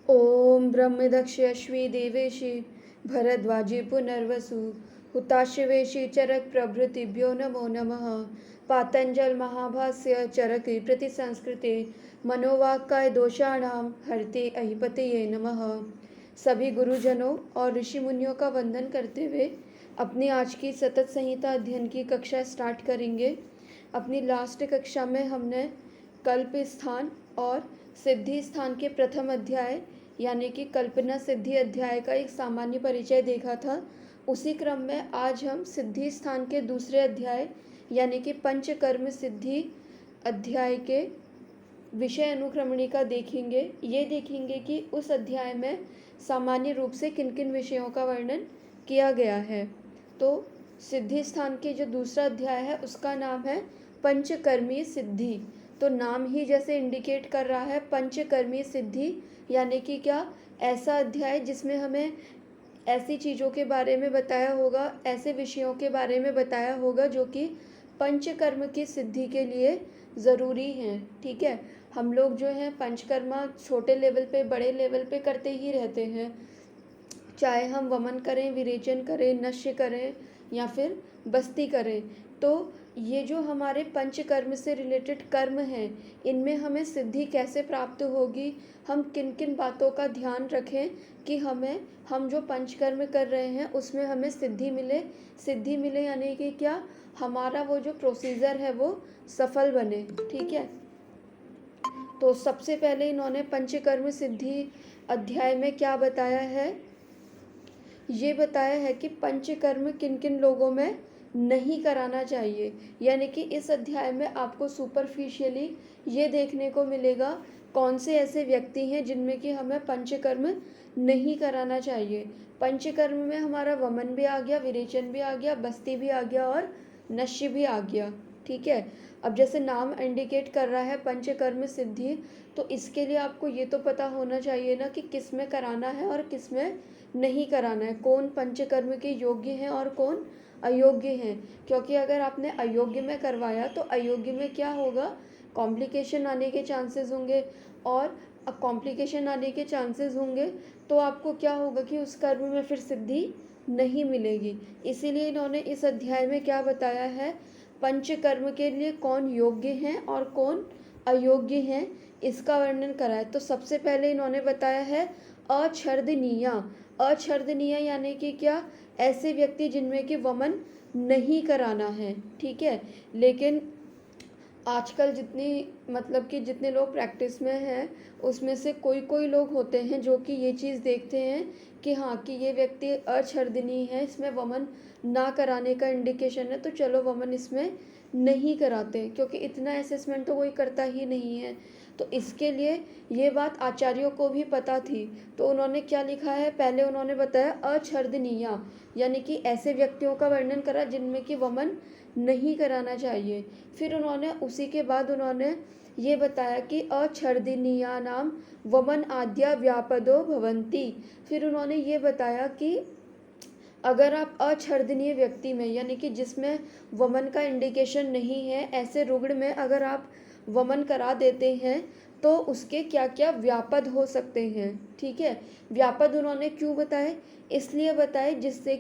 ओम ब्रह्मदक्षयश्वी देवेशि भरद्वाजे पुनर्वसु हुताशिवेशि चरक प्रभृतिभ्यो नमो नमः। पातंजल महाभाष्य चरक प्रति संस्कृते मनोवाक्काय दोषाणां हरते अहिपतये नमः। सभी गुरुजनों और ऋषि मुनियों का वंदन करते हुए अपनी आज की सतत संहिता अध्ययन की कक्षा स्टार्ट करेंगे। अपनी लास्ट कक्षा में हमने कल्प स्थान और सिद्धि स्थान के प्रथम अध्याय यानी कि कल्पना सिद्धि अध्याय का एक सामान्य परिचय देखा था। उसी क्रम में आज हम सिद्धि स्थान के दूसरे अध्याय यानी कि पंचकर्म सिद्धि अध्याय के विषय अनुक्रमणिका देखेंगे। ये देखेंगे कि उस अध्याय में सामान्य रूप से किन किन विषयों का वर्णन किया गया है। तो सिद्धि स्थान के जो दूसरा अध्याय है उसका नाम है पंचकर्मी सिद्धि। तो नाम ही जैसे इंडिकेट कर रहा है, पंचकर्मी सिद्धि यानी कि क्या, ऐसा अध्याय जिसमें हमें ऐसी चीज़ों के बारे में बताया होगा, ऐसे विषयों के बारे में बताया होगा जो कि पंचकर्म की सिद्धि के लिए ज़रूरी हैं। ठीक है, हम लोग जो हैं पंचकर्मा छोटे लेवल पे बड़े लेवल पे करते ही रहते हैं, चाहे हम वमन करें, विरेचन करें, नश्य करें या फिर बस्ती करें। तो ये जो हमारे पंचकर्म से रिलेटेड कर्म हैं, इनमें हमें सिद्धि कैसे प्राप्त होगी, हम किन किन बातों का ध्यान रखें कि हम जो पंचकर्म कर रहे हैं उसमें हमें सिद्धि मिले। सिद्धि मिले यानी कि क्या, हमारा वो जो प्रोसीजर है वो सफल बने। ठीक है, तो सबसे पहले इन्होंने पंचकर्म सिद्धि अध्याय में क्या बताया है, ये बताया है कि पंचकर्म किन किन लोगों में नहीं कराना चाहिए। यानी कि इस अध्याय में आपको सुपरफिशियली ये देखने को मिलेगा कौन से ऐसे व्यक्ति हैं जिनमें कि हमें पंचकर्म नहीं कराना चाहिए। पंचकर्म में हमारा वमन भी आ गया, विरेचन भी आ गया, बस्ती भी आ गया और नश्य भी आ गया। ठीक है, अब जैसे नाम इंडिकेट कर रहा है पंचकर्म सिद्धि, तो इसके लिए आपको ये तो पता होना चाहिए ना कि किस में कराना है और किस में नहीं कराना है, कौन पंचकर्म के योग्य हैं और कौन अयोग्य हैं। क्योंकि अगर आपने अयोग्य में करवाया तो अयोग्य में क्या होगा, कॉम्प्लिकेशन आने के चांसेस होंगे, और कॉम्प्लिकेशन आने के चांसेस होंगे तो आपको क्या होगा कि उस कर्म में फिर सिद्धि नहीं मिलेगी। इसीलिए इन्होंने इस अध्याय में क्या बताया है, पंचकर्म के लिए कौन योग्य हैं और कौन अयोग्य हैं, इसका वर्णन करा है। तो सबसे पहले इन्होंने बताया है अछर्दनीया। अछर्दनीय यानी कि क्या, ऐसे व्यक्ति जिनमें कि वमन नहीं कराना है। ठीक है, लेकिन आजकल जितने लोग प्रैक्टिस में हैं उसमें से कोई कोई लोग होते हैं जो कि ये चीज़ देखते हैं कि हाँ कि ये व्यक्ति अछर्दनीय है, इसमें वमन ना कराने का इंडिकेशन है, तो चलो वमन इसमें नहीं कराते, क्योंकि इतना असेसमेंट तो कोई करता ही नहीं है। तो इसके लिए ये बात आचार्यों को भी पता थी, तो उन्होंने क्या लिखा है, पहले उन्होंने बताया अछर्दनीया यानी कि ऐसे व्यक्तियों का वर्णन करा जिनमें कि वमन नहीं कराना चाहिए। फिर उन्होंने उसी के बाद उन्होंने ये बताया कि अछर्दनीयानाम वमन आद्या व्यापदो भवन्ति। फिर उन्होंने ये बताया कि अगर आप अछर्दनीय व्यक्ति में यानी कि जिसमें वमन का इंडिकेशन नहीं है, ऐसे रुग्ण में अगर आप वमन करा देते हैं तो उसके क्या क्या व्यापद हो सकते हैं। ठीक है, व्यापद उन्होंने क्यों बताए, इसलिए बताए जिससे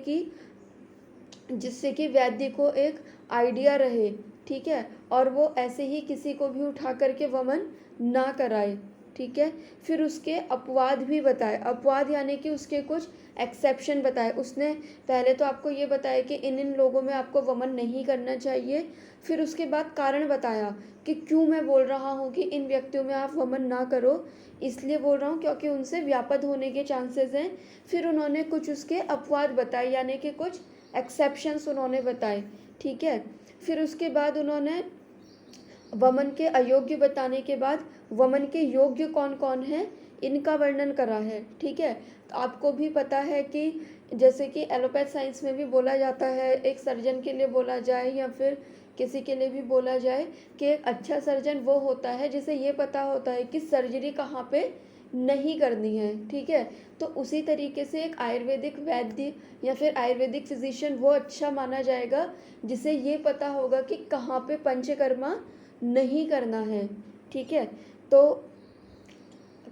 कि वैद्य को एक आइडिया रहे। ठीक है, और वो ऐसे ही किसी को भी उठा करके वमन ना कराए। ठीक है, फिर उसके अपवाद भी बताए, अपवाद यानी कि उसके कुछ एक्सेप्शन बताए। उसने पहले तो आपको ये बताया कि इन इन लोगों में आपको वमन नहीं करना चाहिए, फिर उसके बाद कारण बताया कि क्यों मैं बोल रहा हूँ कि इन व्यक्तियों में आप वमन ना करो, इसलिए बोल रहा हूँ क्योंकि उनसे व्यापद होने के चांसेस हैं। फिर उन्होंने कुछ उसके अपवाद बताए यानी कि कुछ एक्सेप्शंस उन्होंने बताए। ठीक है, फिर उसके बाद उन्होंने वमन के अयोग्य बताने के बाद वमन के योग्य कौन कौन हैं इनका वर्णन करा है। ठीक है, तो आपको भी पता है कि जैसे कि एलोपैथ साइंस में भी बोला जाता है, एक सर्जन के लिए बोला जाए या फिर किसी के लिए भी बोला जाए कि एक अच्छा सर्जन वो होता है जिसे ये पता होता है कि सर्जरी कहाँ पे नहीं करनी है। ठीक है, तो उसी तरीके से एक आयुर्वेदिक वैद्य या फिर आयुर्वेदिक फिजिशियन वो अच्छा माना जाएगा जिसे ये पता होगा कि कहाँ पे पंचकर्मा नहीं करना है। ठीक है, तो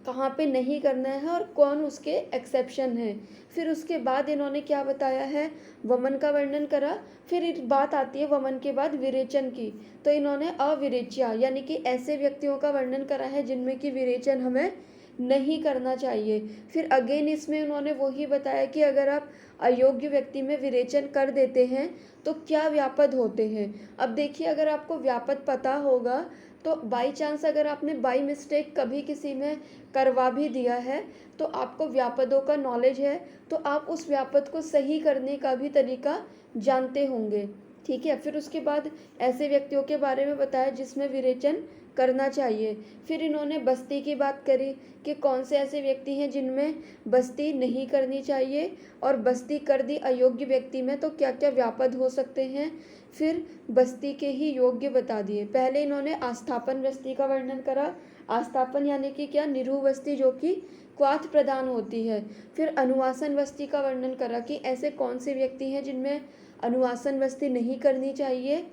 कहाँ पे नहीं करना है और कौन उसके एक्सेप्शन है। फिर उसके बाद इन्होंने क्या बताया है, वमन का वर्णन करा। फिर एक बात आती है वमन के बाद विरेचन की, तो इन्होंने अविरेच्या यानी कि ऐसे व्यक्तियों का वर्णन करा है जिनमें कि विरेचन हमें नहीं करना चाहिए। फिर अगेन इसमें उन्होंने वही बताया कि अगर आप अयोग्य व्यक्ति में विरेचन कर देते हैं तो क्या व्यापद होते हैं। अब देखिए, अगर आपको व्यापद पता होगा तो बाई चांस अगर आपने बाई मिस्टेक कभी किसी में करवा भी दिया है तो आपको व्यापदों का नॉलेज है, तो आप उस व्यापद को सही करने का भी तरीका जानते होंगे। ठीक है। फिर उसके बाद ऐसे व्यक्तियों के बारे में बताया जिसमें विरेचन करना चाहिए। फिर इन्होंने बस्ती की बात करी कि कौन से ऐसे व्यक्ति हैं जिनमें बस्ती नहीं करनी चाहिए, और बस्ती कर दी अयोग्य व्यक्ति में तो क्या क्या व्यापद हो सकते हैं। फिर बस्ती के ही योग्य बता दिए। पहले इन्होंने आस्थापन बस्ती का वर्णन करा। आस्थापन यानी कि क्या, निरूह बस्ती जो कि क्वाथ प्रदान होती है। फिर अनुवासन बस्ती का वर्णन करा कि ऐसे कौन से व्यक्ति हैं जिनमें अनुवासन बस्ती नहीं करनी चाहिए,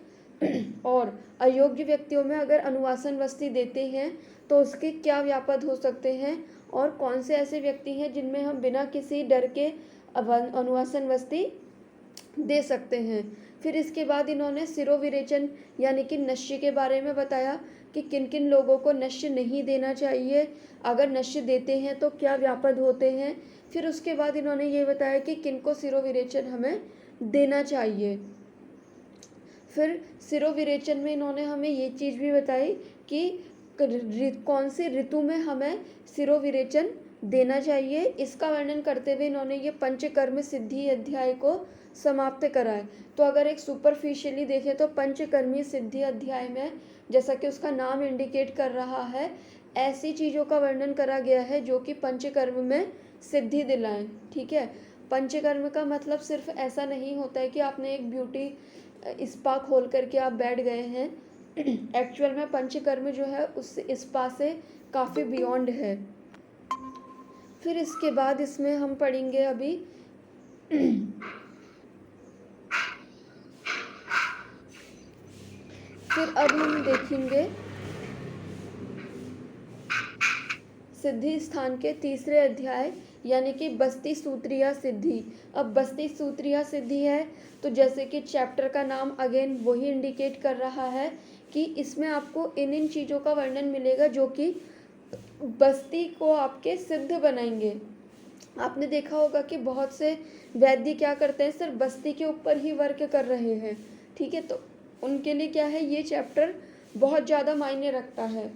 और अयोग्य व्यक्तियों में अगर अनुवासन बस्ती देते हैं तो उसके क्या व्यापद हो सकते हैं, और कौन से ऐसे व्यक्ति हैं जिनमें हम बिना किसी डर के अनुवासन बस्ती दे सकते हैं। फिर इसके बाद इन्होंने सिरोविरेचन यानी कि नश्य के बारे में बताया कि किन किन लोगों को नश्य नहीं देना चाहिए, अगर नश्य देते हैं तो क्या व्यापद होते हैं। फिर उसके बाद इन्होंने ये बताया कि किन को सिरोविरेचन हमें देना चाहिए। फिर सिरोविरेचन में इन्होंने हमें ये चीज़ भी बताई कि कौन सी ऋतु में हमें सिरोविरेचन देना चाहिए। इसका वर्णन करते हुए इन्होंने ये पंचकर्म सिद्धि अध्याय को समाप्त करा है। तो अगर एक सुपरफिशियली देखें तो पंचकर्मी सिद्धि अध्याय में, जैसा कि उसका नाम इंडिकेट कर रहा है, ऐसी चीज़ों का वर्णन करा गया है जो कि पंचकर्म में सिद्धि दिलाएं। ठीक है। पंचकर्म का मतलब सिर्फ ऐसा नहीं होता है कि आपने एक ब्यूटी स्पा खोल करके आप बैठ गए हैं। एक्चुअल में पंचकर्म जो है उस स्पा से काफ़ी बियॉन्ड है। फिर इसके बाद इसमें हम पढ़ेंगे अभी फिर अब हम देखेंगे सिद्धि स्थान के तीसरे अध्याय यानी कि बस्ती सूत्रिया सिद्धि। अब बस्ती सूत्रिया सिद्धि है तो जैसे कि चैप्टर का नाम अगेन वही इंडिकेट कर रहा है कि इसमें आपको इन चीज़ों का वर्णन मिलेगा जो कि बस्ती को आपके सिद्ध बनाएंगे। आपने देखा होगा कि बहुत से वैद्य क्या करते हैं, सिर्फ बस्ती के ऊपर ही वर्क कर रहे हैं। ठीक है। तो उनके लिए क्या है, ये चैप्टर बहुत ज़्यादा मायने रखता है।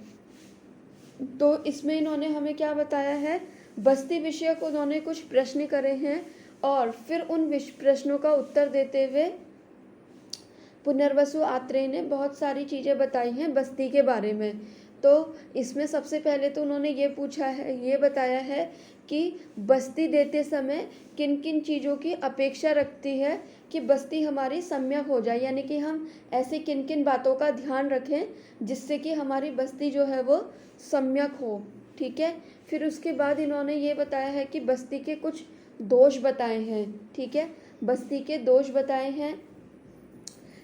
तो इसमें इन्होंने हमें क्या बताया है, बस्ती विषय को उन्होंने कुछ प्रश्न करे हैं और फिर उन प्रश्नों का उत्तर देते हुए पुनर्वसु आत्रेय ने बहुत सारी चीज़ें बताई हैं बस्ती के बारे में। तो इसमें सबसे पहले तो उन्होंने ये पूछा है, ये बताया है कि बस्ती देते समय किन किन चीज़ों की अपेक्षा रखती है कि बस्ती हमारी सम्यक हो जाए, यानी कि हम ऐसे किन किन बातों का ध्यान रखें जिससे कि हमारी बस्ती जो है वो सम्यक हो। ठीक है। फिर उसके बाद इन्होंने ये बताया है कि बस्ती के कुछ दोष बताए हैं। ठीक है। बस्ती के दोष बताए हैं,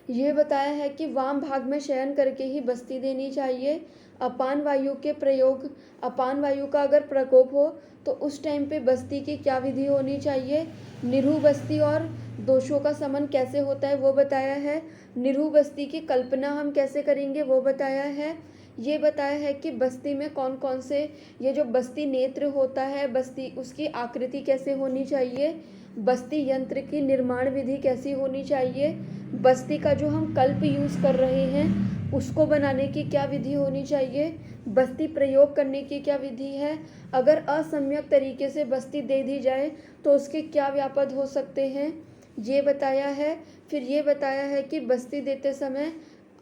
ये बताया है कि वाम भाग में शयन करके ही बस्ती देनी चाहिए। अपान वायु के प्रयोग, अपान वायु का अगर प्रकोप हो तो उस टाइम पे बस्ती की क्या विधि होनी चाहिए। निरूह बस्ती और दोषों का समन कैसे होता है वो बताया है। निरूह बस्ती की कल्पना हम कैसे करेंगे वो बताया है। ये बताया है कि बस्ती में कौन कौन से, ये जो बस्ती नेत्र होता है बस्ती, उसकी आकृति कैसे होनी चाहिए। बस्ती यंत्र की निर्माण विधि कैसी होनी चाहिए। बस्ती का जो हम कल्प यूज़ कर रहे हैं उसको बनाने की क्या विधि होनी चाहिए। बस्ती प्रयोग करने की क्या विधि है। अगर असम्यक तरीके से बस्ती दे दी जाए तो उसके क्या व्यापद हो सकते हैं, ये बताया है। फिर ये बताया है कि बस्ती देते समय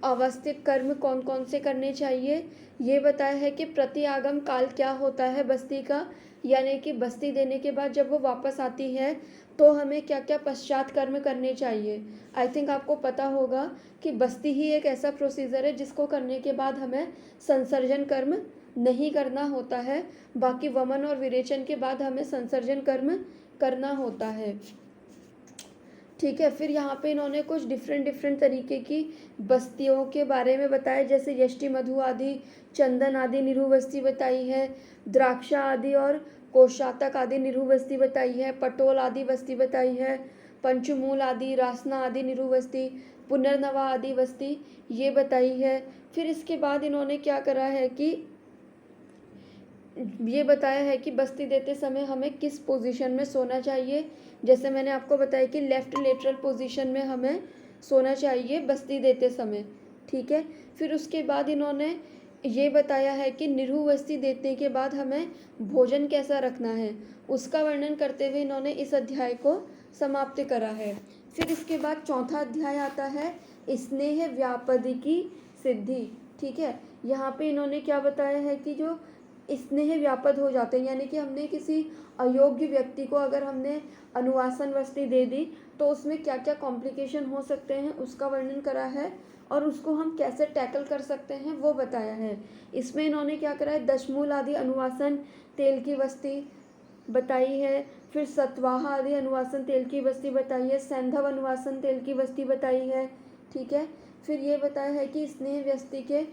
अवस्थित कर्म कौन कौन से करने चाहिए। ये बताया है कि प्रति आगम काल क्या होता है बस्ती का, यानी कि बस्ती देने के बाद जब वो वापस आती है तो हमें क्या क्या पश्चात कर्म करने चाहिए। आई थिंक आपको पता होगा कि बस्ती ही एक ऐसा प्रोसीजर है जिसको करने के बाद हमें संसर्जन कर्म नहीं करना होता है, बाकी वमन और विरेचन के बाद हमें संसर्जन कर्म करना होता है। ठीक है। फिर यहाँ पे इन्होंने कुछ डिफरेंट डिफरेंट तरीके की बस्तियों के बारे में बताया, जैसे यष्टि मधु आदि, चंदन आदि निरु बस्ती बताई है, द्राक्षा आदि और कोशातक आदि निरु बस्ती बताई है, पटोल आदि बस्ती बताई है, पंचमूल आदि, रासना आदि निरु बस्ती, पुनर्नवा आदि बस्ती ये बताई है। फिर इसके बाद इन्होंने क्या करा है कि ये बताया है कि बस्ती देते समय हमें किस पोजीशन में सोना चाहिए। जैसे मैंने आपको बताया कि लेफ्ट लेटरल पोजीशन में हमें सोना चाहिए बस्ती देते समय, ठीक है। फिर उसके बाद इन्होंने ये बताया है कि निरहु बस्ती देने के बाद हमें भोजन कैसा रखना है, उसका वर्णन करते हुए इन्होंने इस अध्याय को समाप्त करा है। फिर इसके बाद चौथा अध्याय आता है स्नेह व्यापदिकी सिद्धि, ठीक है। यहाँ पे इन्होंने क्या बताया है कि जो स्नेह व्यापद हो जाते हैं, यानी कि हमने किसी अयोग्य व्यक्ति को अगर हमने अनुवासन वस्ती दे दी तो उसमें क्या क्या कॉम्प्लिकेशन हो सकते हैं उसका वर्णन करा है, और उसको हम कैसे टैकल कर सकते हैं वो बताया है। इसमें इन्होंने क्या करा है, दशमूल आदि अनुवासन तेल की बस्ती बताई है, फिर सतवाह आदि अनुवासन तेल की बस्ती बताई है, सैंधव अनुवासन तेल की बस्ती बताई है, ठीक है। फिर ये बताया है कि स्नेह व्यस्ति के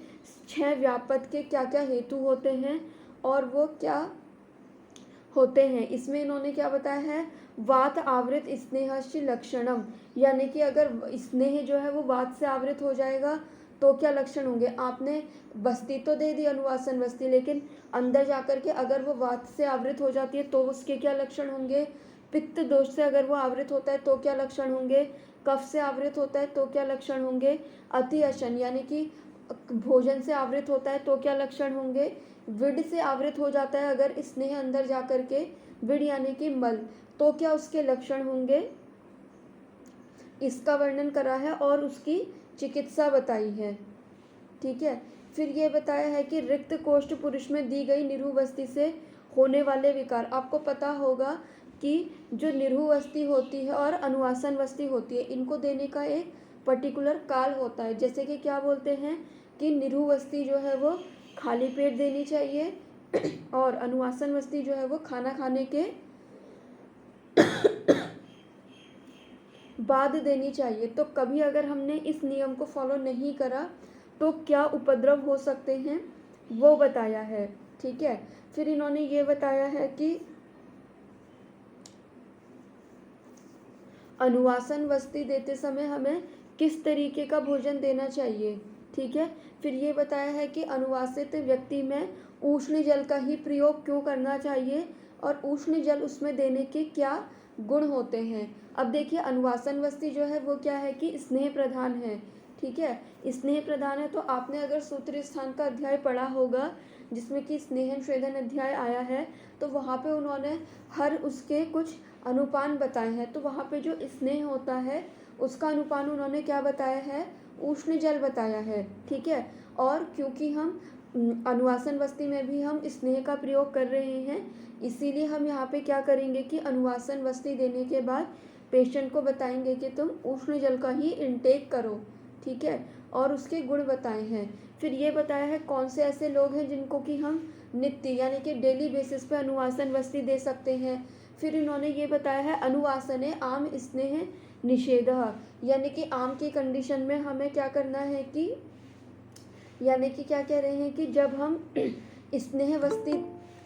6 व्यापद के क्या क्या हेतु होते हैं और वो क्या होते हैं। इसमें इन्होंने क्या बताया है, वात आवृत स्नेहस्य लक्षणम, यानी कि अगर स्नेह जो है वो वात से आवृत हो जाएगा तो क्या लक्षण होंगे। आपने बस्ती तो दे दी अनुवासन बस्ती, लेकिन अंदर जाकर के अगर वो वात से आवृत हो जाती है तो उसके क्या लक्षण होंगे। पित्त दोष से अगर वो आवृत होता है तो क्या लक्षण होंगे। कफ से आवृत होता है तो क्या लक्षण होंगे। अति अशन यानी कि भोजन से आवृत होता है तो क्या लक्षण होंगे। विड से आवृत हो जाता है अगर स्नेह अंदर जाकर के, विड यानी कि मल, तो क्या उसके लक्षण होंगे, इसका वर्णन करा है और उसकी चिकित्सा बताई है, ठीक है। फिर ये बताया है कि रिक्त कोष्ठ पुरुष में दी गई निरहु बस्ती से होने वाले विकार। आपको पता होगा कि जो निरहु बस्ती होती है और अनुवासन बस्ती होती है, इनको देने का एक पर्टिकुलर काल होता है। जैसे कि क्या बोलते हैं कि निरहु बस्ती जो है वो खाली पेट देनी चाहिए और अनुवासन बस्ती जो है वो खाना खाने के बाद देनी चाहिए। तो कभी अगर हमने इस नियम को फॉलो नहीं करा तो क्या उपद्रव हो सकते हैं वो बताया है, ठीक है। फिर इन्होंने ये बताया है कि अनुवासन वस्ती देते समय हमें किस तरीके का भोजन देना चाहिए, ठीक है। फिर ये बताया है कि अनुवासित व्यक्ति में उष्ण जल का ही प्रयोग क्यों करना चाहिए और उष्ण जल उसमें देने के क्या गुण होते हैं। अब देखिए अनुवासन वस्ती जो है वो क्या है कि स्नेह प्रधान है, ठीक है। स्नेह प्रधान है तो आपने अगर सूत्र स्थान का अध्याय पढ़ा होगा जिसमें कि स्नेहन स्वेदन अध्याय आया है, तो वहाँ पे उन्होंने हर उसके कुछ अनुपान बताए हैं। तो वहाँ पे जो स्नेह होता है उसका अनुपान उन्होंने क्या बताया है, उष्ण जल बताया है, ठीक है। और क्योंकि हम अनुवासन वस्ती में भी हम स्नेह का प्रयोग कर रहे हैं, इसीलिए हम यहाँ पे क्या करेंगे कि अनुवासन वस्ती देने के बाद पेशेंट को बताएंगे कि तुम उष्ण जल का ही इनटेक करो, ठीक है। और उसके गुण बताए हैं। फिर ये बताया है कौन से ऐसे लोग हैं जिनको कि हम नित्य यानी कि डेली बेसिस पे अनुवासन वस्ती दे सकते हैं। फिर इन्होंने ये बताया है अनुवासने आम स्नेह निषेधः, यानी कि आम की कंडीशन में हमें क्या करना है कि, यानी कि क्या कह रहे हैं कि जब हम स्नेह वस्ती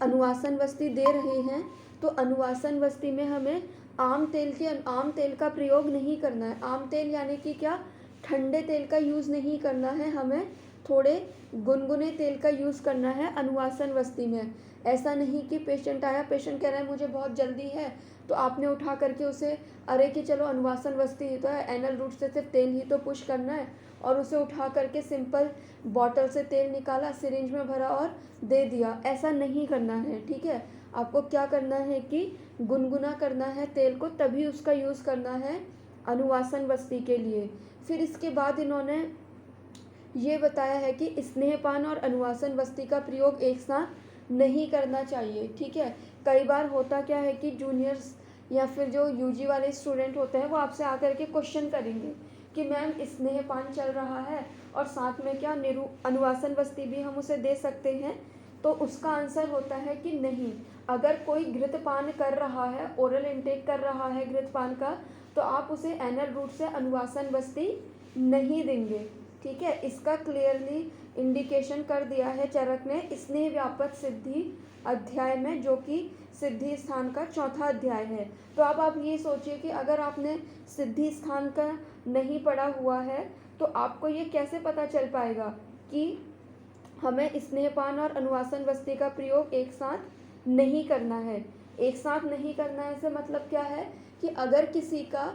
अनुवासन वस्ती दे रहे हैं तो अनुवासन वस्ती में हमें आम तेल का प्रयोग नहीं करना है। आम तेल यानी कि क्या, ठंडे तेल का यूज़ नहीं करना है, हमें थोड़े गुनगुने तेल का यूज़ करना है अनुवासन वस्ती में। ऐसा नहीं कि पेशेंट आया, पेशेंट कह रहा है मुझे बहुत जल्दी है, तो आपने उठा करके उसे अरे कि चलो अनुवासन वस्ती ही तो है, एनल रूट से सिर्फ तेल ही तो पुश करना है, और उसे उठा करके सिंपल बॉटल से तेल निकाला, सिरिंज में भरा और दे दिया। ऐसा नहीं करना है, ठीक है। आपको क्या करना है कि गुनगुना करना है तेल को, तभी उसका यूज़ करना है अनुवासन वस्ती के लिए। फिर इसके बाद इन्होंने ये बताया है कि स्नेहपान और अनुवासन वस्ती का प्रयोग एक साथ नहीं करना चाहिए, ठीक है। कई बार होता क्या है कि जूनियर्स या फिर जो यूजी वाले स्टूडेंट होते हैं वो आपसे आकर के क्वेश्चन करेंगे कि मैम स्नेहपान चल रहा है और साथ में क्या अनुवासन वस्ती भी हम उसे दे सकते हैं। तो उसका आंसर होता है कि नहीं। अगर कोई घृतपान कर रहा है, ओरल इनटेक कर रहा है घृतपान का, तो आप उसे एनल रूट से अनुवासन बस्ती नहीं देंगे। ठीक है, इसका क्लियरली इंडिकेशन कर दिया है चरक ने स्नेह व्यापक सिद्धि अध्याय में, जो कि सिद्धि स्थान का चौथा अध्याय है। तो अब आप ये सोचिए कि अगर आपने सिद्धि स्थान का नहीं पढ़ा हुआ है तो आपको ये कैसे पता चल पाएगा कि हमें स्नेहपान और अनुवासन बस्ती का प्रयोग एक साथ नहीं करना है। एक साथ नहीं करना है से मतलब क्या है कि अगर किसी का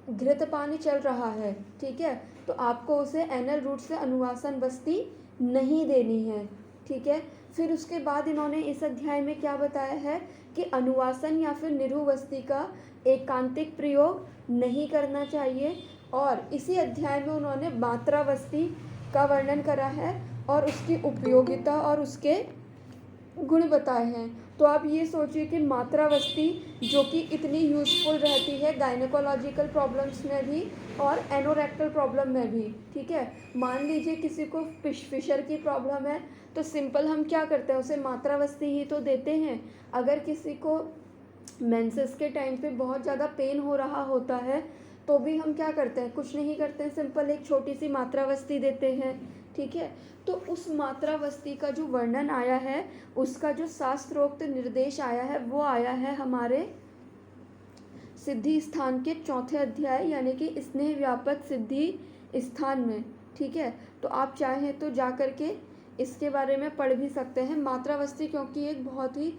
घृतपान चल रहा है, ठीक है, तो आपको उसे एनल रूट से अनुवासन बस्ती नहीं देनी है। ठीक है, फिर उसके बाद इन्होंने इस अध्याय में क्या बताया है कि अनुवासन या फिर निरुवस्ती का एकांतिक प्रयोग नहीं करना चाहिए। और इसी अध्याय में उन्होंने मात्रावस्ती का वर्णन करा है और उसकी उपयोगिता और उसके गुण बताए हैं। तो आप ये सोचिए कि मात्रावस्ती जो कि इतनी यूज़फुल रहती है गायनेकोलॉजिकल प्रॉब्लम्स में भी और एनोरेक्टल प्रॉब्लम में भी। ठीक है, मान लीजिए किसी को फिशर की प्रॉब्लम है तो सिंपल हम क्या करते हैं, उसे मात्रावस्ती ही तो देते हैं। अगर किसी को मेंसेस के टाइम पे बहुत ज़्यादा पेन हो रहा होता है तो भी हम क्या करते हैं, कुछ नहीं करते हैं, सिंपल एक छोटी सी मात्रावस्ती देते हैं। ठीक है, तो उस मात्रावस्ती का जो वर्णन आया है, उसका जो शास्त्रोक्त निर्देश आया है, वो आया है हमारे सिद्धि स्थान के चौथे अध्याय यानी कि स्नेह व्यापक सिद्धि स्थान में। ठीक है, तो आप चाहें तो जा कर के इसके बारे में पढ़ भी सकते हैं। मात्रावस्ती क्योंकि एक बहुत ही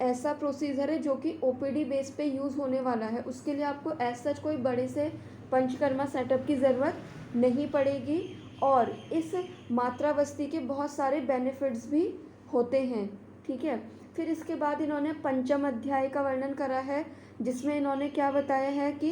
ऐसा प्रोसीजर है जो कि ओपीडी बेस पे यूज़ होने वाला है, उसके लिए आपको ऐसा कोई बड़े से पंचकर्मा सेटअप की ज़रूरत नहीं पड़ेगी। और इस मात्रावस्ती के बहुत सारे बेनिफिट्स भी होते हैं। ठीक है, फिर इसके बाद इन्होंने पंचम अध्याय का वर्णन करा है, जिसमें इन्होंने क्या बताया है कि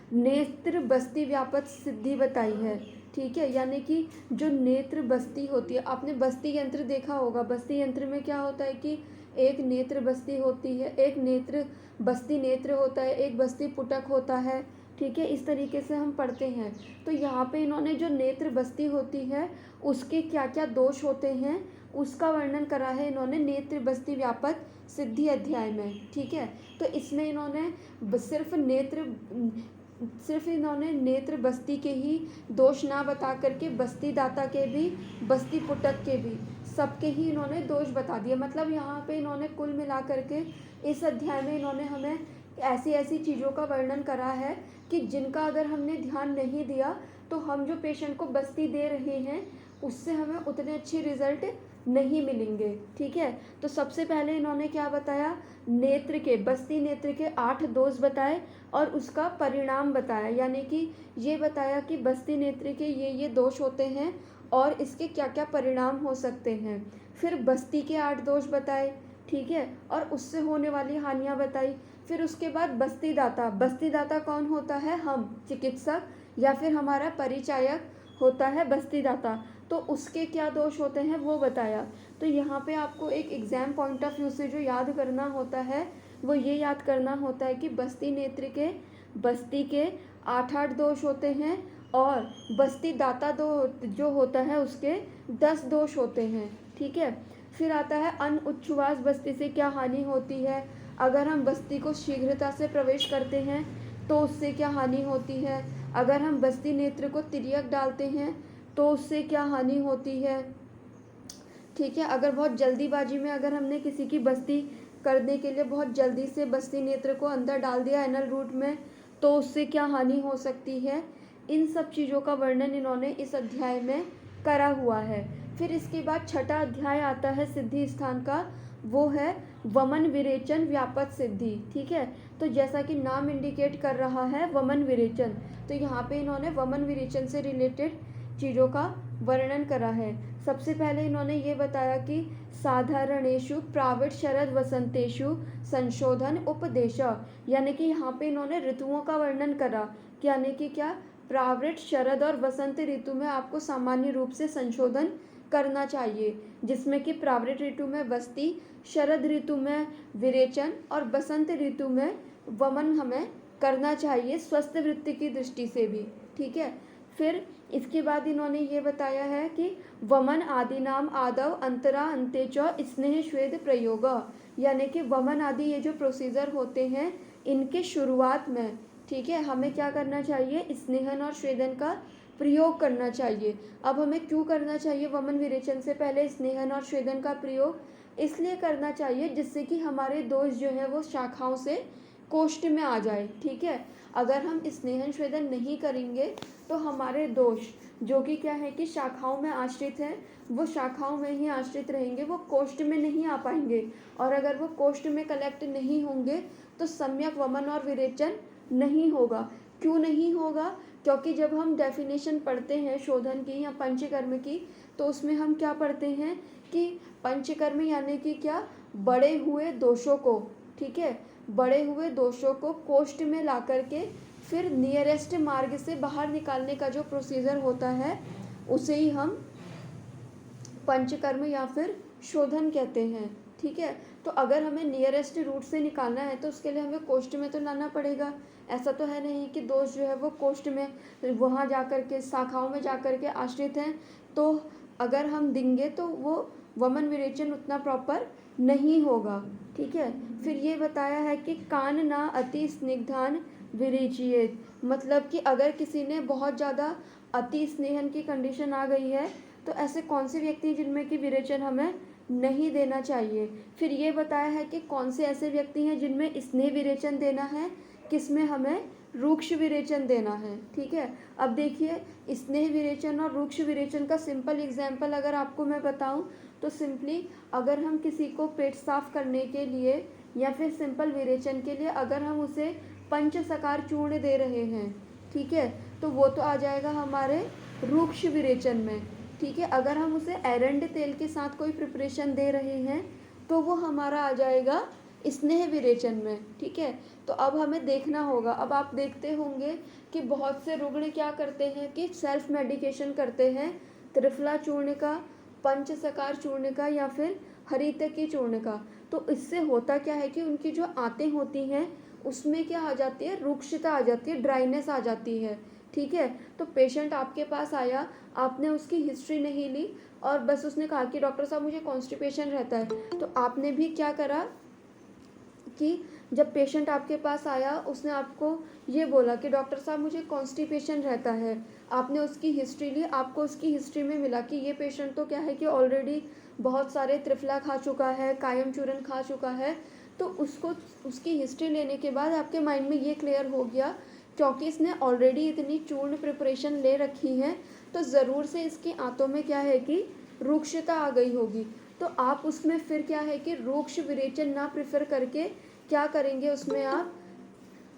नेत्र बस्ती व्यापक सिद्धि बताई है। ठीक है, यानी कि जो नेत्र बस्ती होती है, आपने बस्ती यंत्र देखा होगा। बस्ती यंत्र में क्या होता है कि एक नेत्र बस्ती होती है, एक नेत्र बस्ती नेत्र होता है, एक बस्ती पुटक होता है। ठीक है, इस तरीके से हम पढ़ते हैं। तो यहाँ पे इन्होंने जो नेत्र बस्ती होती है उसके क्या क्या दोष होते हैं उसका वर्णन करा है इन्होंने नेत्र बस्ती व्यापक सिद्धि अध्याय में। ठीक है, तो इसमें इन्होंने सिर्फ इन्होंने नेत्र बस्ती के ही दोष ना बता करके बस्ती दाता के भी, बस्ती पुटक के भी, सबके ही इन्होंने दोष बता दिए। मतलब यहाँ पे इन्होंने कुल मिला करके इस अध्याय में इन्होंने हमें ऐसी ऐसी चीज़ों का वर्णन करा है कि जिनका अगर हमने ध्यान नहीं दिया तो हम जो पेशेंट को बस्ती दे रहे हैं उससे हमें उतने अच्छे रिजल्ट नहीं मिलेंगे। ठीक है, तो सबसे पहले इन्होंने क्या बताया, बस्ती नेत्र के 8 दोष बताए और उसका परिणाम बताया, यानी कि ये बताया कि बस्ती नेत्र के ये दोष होते हैं और इसके क्या क्या परिणाम हो सकते हैं। फिर बस्ती के 8 दोष बताए, ठीक है, और उससे होने वाली हानियाँ बताई। फिर उसके बाद बस्ती दाता कौन होता है, हम चिकित्सक या फिर हमारा परिचायक होता है बस्ती दाता, तो उसके क्या दोष होते हैं वो बताया। तो यहाँ पे आपको एक एग्ज़ाम पॉइंट ऑफ व्यू से जो याद करना होता है वो ये याद करना होता है कि बस्ती नेत्र के बस्ती के 8 दोष होते हैं और बस्ती दाता जो होता है उसके 10 दोष होते हैं। ठीक है, फिर आता है अन उच्छ्वास बस्ती से क्या हानि होती है, अगर हम बस्ती को शीघ्रता से प्रवेश करते हैं तो उससे क्या हानि होती है, अगर हम बस्ती नेत्र को तिर्यक डालते हैं तो उससे क्या हानि होती है। ठीक है, अगर बहुत जल्दीबाजी में अगर हमने किसी की बस्ती करने के लिए बहुत जल्दी से बस्ती नेत्र को अंदर डाल दिया एनल रूट में तो उससे क्या हानि हो सकती है। इन सब चीज़ों का वर्णन इन्होंने इस अध्याय में करा हुआ है। फिर इसके बाद छठा अध्याय आता है सिद्धि स्थान का, वो है वमन विरेचन व्यापक सिद्धि। ठीक है, तो जैसा कि नाम इंडिकेट कर रहा है वमन विरेचन, तो यहाँ पे इन्होंने वमन विरेचन से रिलेटेड चीज़ों का वर्णन करा है। सबसे पहले इन्होंने ये बताया कि साधारणेषु प्राविट शरद वसंतेषु संशोधन उपदेश, यानी कि यहाँ पे इन्होंने ऋतुओं का वर्णन करा, यानी कि क्या, प्रावृत शरद और वसंत ऋतु में आपको सामान्य रूप से संशोधन करना चाहिए, जिसमें कि प्रावृत ऋतु में बस्ती, शरद ऋतु में विरेचन और बसंत ऋतु में वमन हमें करना चाहिए स्वस्थ वृत्ति की दृष्टि से भी। ठीक है, फिर इसके बाद इन्होंने ये बताया है कि वमन आदि नाम आदव अंतरा अंते च स्नेह श्वेद प्रयोग, यानी कि वमन आदि ये जो प्रोसीजर होते हैं इनके शुरुआत में, ठीक है, हमें क्या करना चाहिए, स्नेहन और श्वेदन का प्रयोग करना चाहिए। अब हमें क्यों करना चाहिए वमन विरेचन से पहले स्नेहन और श्वेदन का प्रयोग, इसलिए करना चाहिए जिससे कि हमारे दोष जो है वो शाखाओं से कोष्ठ में आ जाए, ठीक है। अगर हम स्नेहन श्वेदन नहीं करेंगे तो हमारे दोष जो कि क्या है कि शाखाओं में आश्रित हैं, वो शाखाओं में ही आश्रित रहेंगे, वो कोष्ठ में नहीं आ पाएंगे, और अगर वो कोष्ठ में कलेक्ट नहीं होंगे तो सम्यक वमन और विरेचन नहीं होगा। क्यों नहीं होगा, क्योंकि जब हम डेफिनेशन पढ़ते हैं शोधन की या पंचकर्म की, तो उसमें हम क्या पढ़ते हैं कि पंचकर्म यानी कि क्या, बड़े हुए दोषों को, ठीक है, बड़े हुए दोषों को कोष्ठ में ला करके फिर नियरेस्ट मार्ग से बाहर निकालने का जो प्रोसीजर होता है उसे ही हम पंचकर्म या फिर शोधन कहते हैं, ठीक है। तो अगर हमें नियरेस्ट रूट से निकालना है तो उसके लिए हमें कोष्ठ में तो लाना पड़ेगा। ऐसा तो है नहीं कि दोष जो है वो कोष्ठ में वहाँ जा कर के शाखाओं में जा कर के आश्रित हैं, तो अगर हम देंगे तो वो वमन विरेचन उतना प्रॉपर नहीं होगा, ठीक है। फिर ये बताया है कि कान ना अति स्निग्धान विरेचियेत, मतलब कि अगर किसी ने बहुत ज़्यादा अति स्नेहन की कंडीशन आ गई है तो ऐसे कौन से व्यक्ति जिनमें कि विरेचन हमें नहीं देना चाहिए। फिर ये बताया है कि कौन से ऐसे व्यक्ति हैं जिनमें स्नेह विरेचन देना है, किसमें हमें रूक्ष विरेचन देना है, ठीक है। अब देखिए स्नेह विरेचन और रूक्ष विरेचन का सिंपल एग्जाम्पल अगर आपको मैं बताऊं तो सिंपली अगर हम किसी को पेट साफ करने के लिए या फिर सिंपल विरेचन के लिए अगर हम उसे पंचसकार चूर्ण दे रहे हैं, ठीक है, तो वो तो आ जाएगा हमारे रूक्ष विरेचन में, ठीक है। अगर हम उसे एरंड तेल के साथ कोई प्रिपरेशन दे रहे हैं तो वो हमारा आ जाएगा स्नेह विरेचन में, ठीक है। तो अब हमें देखना होगा, अब आप देखते होंगे कि बहुत से रुग्ण क्या करते हैं कि सेल्फ मेडिकेशन करते हैं त्रिफला चूर्ण का, पंचसकार चूर्ण का या फिर हरितकी चूर्ण का। तो इससे होता क्या है कि उनकी जो आंतें होती हैं उसमें क्या आ जाती है, रुक्षता आ जाती है, ड्राइनेस आ जाती है, ठीक है। तो पेशेंट आपके पास आया, आपने उसकी हिस्ट्री नहीं ली और बस उसने कहा कि डॉक्टर साहब मुझे कॉन्स्टिपेशन रहता है, तो आपने भी क्या करा कि जब पेशेंट आपके पास आया उसने आपको ये बोला कि डॉक्टर साहब मुझे कॉन्स्टिपेशन रहता है, आपने उसकी हिस्ट्री ली, आपको उसकी हिस्ट्री में मिला कि ये पेशेंट तो क्या है कि ऑलरेडी बहुत सारे त्रिफला खा चुका है, कायम चूर्ण खा चुका है, तो उसको उसकी हिस्ट्री लेने के बाद आपके माइंड में ये क्लियर हो गया क्योंकि इसने ऑलरेडी इतनी चूर्ण प्रिपरेशन ले रखी है तो ज़रूर से इसकी आंतों में क्या है कि रूक्षता आ गई होगी। तो आप उसमें फिर क्या है कि रूक्ष विरेचन ना प्रेफर करके क्या करेंगे, उसमें आप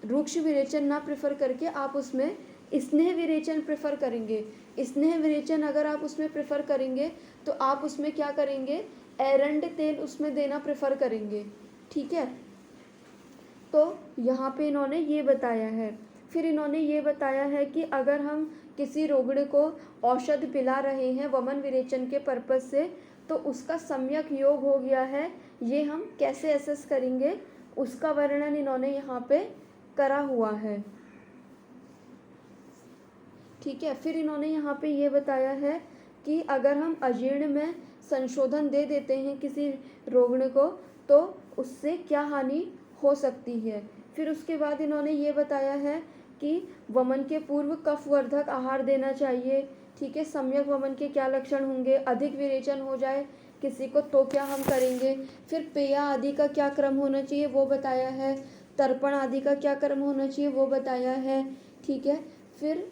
रूक्ष विरेचन ना प्रेफर करके आप उसमें स्नेह विरेचन प्रेफर करेंगे। स्नेह विरेचन अगर आप उसमें प्रेफर करेंगे तो आप उसमें क्या करेंगे, एरंड तेल उसमें देना प्रेफर करेंगे, ठीक है। तो यहाँ पे इन्होंने ये बताया है। फिर इन्होंने ये बताया है कि अगर हम किसी रोगिणी को औषध पिला रहे हैं वमन विरेचन के पर्पज़ से तो उसका सम्यक योग हो गया है, ये हम कैसे एसेस करेंगे उसका वर्णन इन्होंने यहाँ पे करा हुआ है, ठीक है। फिर इन्होंने यहाँ पे ये बताया है कि अगर हम अजीर्ण में संशोधन दे देते हैं किसी रोगिणी को तो उससे क्या हानि हो सकती है। फिर उसके बाद इन्होंने ये बताया है कि वमन के पूर्व कफवर्धक आहार देना चाहिए, ठीक है। सम्यक वमन के क्या लक्षण होंगे, अधिक विरेचन हो जाए किसी को तो क्या हम करेंगे। फिर पेया आदि का क्या क्रम होना चाहिए वो बताया है, तर्पण आदि का क्या क्रम होना चाहिए वो बताया है, ठीक है। फिर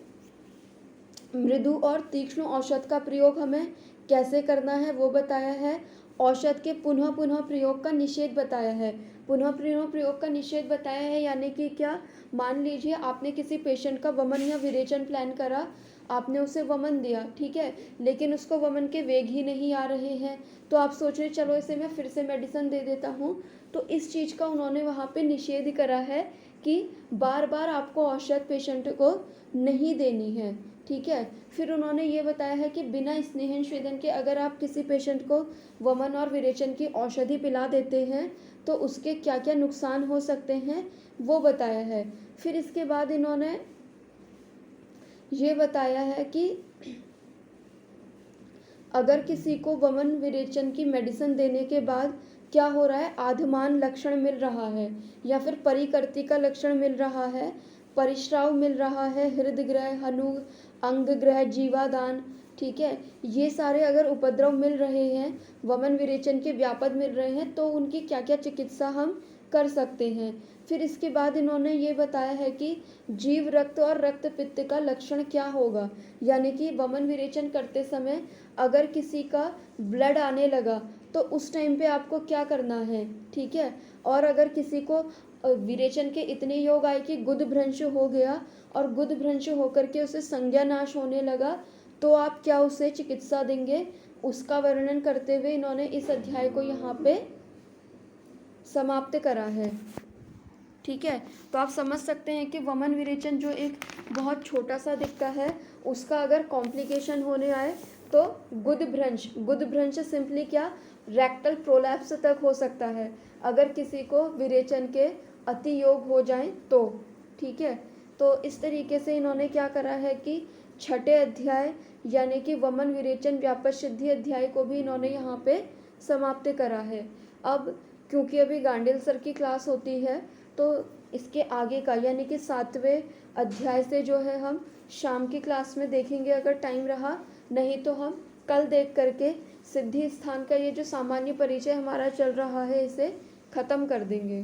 मृदु और तीक्ष्ण औषध का प्रयोग हमें कैसे करना है वो बताया है। औषध के पुनः पुनः प्रयोग का निषेध बताया है। पुनः पुनः प्रयोग का निषेध बताया है यानी कि क्या, मान लीजिए आपने किसी पेशेंट का वमन या विरेचन प्लान करा, आपने उसे वमन दिया, ठीक है, लेकिन उसको वमन के वेग ही नहीं आ रहे हैं तो आप सोच रहे चलो इसे मैं फिर से मेडिसिन दे देता हूँ, तो इस चीज़ का उन्होंने वहाँ पे निषेध करा है कि बार बार आपको औषध पेशेंट को नहीं देनी है, ठीक है। फिर उन्होंने ये बताया है कि बिना स्नेहन स्वेदन के अगर आप किसी पेशेंट को वमन और विरेचन की औषधि पिला देते हैं तो उसके क्या क्या नुकसान हो सकते हैं वो बताया है। फिर इसके बाद इन्होंने ये बताया है कि अगर किसी को वमन विरेचन की मेडिसिन देने के बाद क्या हो रहा है, आधमान लक्षण मिल रहा है या फिर परिकर्ती का लक्षण मिल रहा है, परिश्राव मिल रहा है, हृदय ग्रह, हनु अंग ग्रह, जीवादान, ठीक है, ये सारे अगर उपद्रव मिल रहे हैं, वमन विरेचन के व्यापद मिल रहे हैं, तो उनकी क्या क्या चिकित्सा हम कर सकते हैं। फिर इसके बाद इन्होंने ये बताया है कि जीव रक्त और रक्त पित्त का लक्षण क्या होगा, यानी कि वमन विरेचन करते समय अगर किसी का ब्लड आने लगा तो उस टाइम पे आपको क्या करना है, ठीक है। और अगर किसी को विरेचन के इतने योग आए कि गुद भ्रंश हो गया और गुद भ्रंश होकर के उसे संज्ञा नाश होने लगा, तो आप क्या उसे चिकित्सा देंगे, उसका वर्णन करते हुए इन्होंने इस अध्याय को यहाँ पे समाप्त करा है, ठीक है। तो आप समझ सकते हैं कि वमन विरेचन जो एक बहुत छोटा सा दिखता है, उसका अगर कॉम्प्लिकेशन होने आए तो गुद भ्रंश सिंपली क्या, रेक्टल प्रोलैप्स तक हो सकता है अगर किसी को विरेचन के अति योग हो जाए तो, ठीक है। तो इस तरीके से इन्होंने क्या करा है कि छठे अध्याय यानी कि वमन विरेचन व्यापक सिद्धि अध्याय को भी इन्होंने यहाँ पे समाप्त करा है। अब क्योंकि अभी गांडेल सर की क्लास होती है तो इसके आगे का यानी कि 7वें अध्याय से जो है हम शाम की क्लास में देखेंगे अगर टाइम रहा, नहीं तो हम कल देख करके सिद्धि स्थान का ये जो सामान्य परिचय हमारा चल रहा है इसे ख़त्म कर देंगे।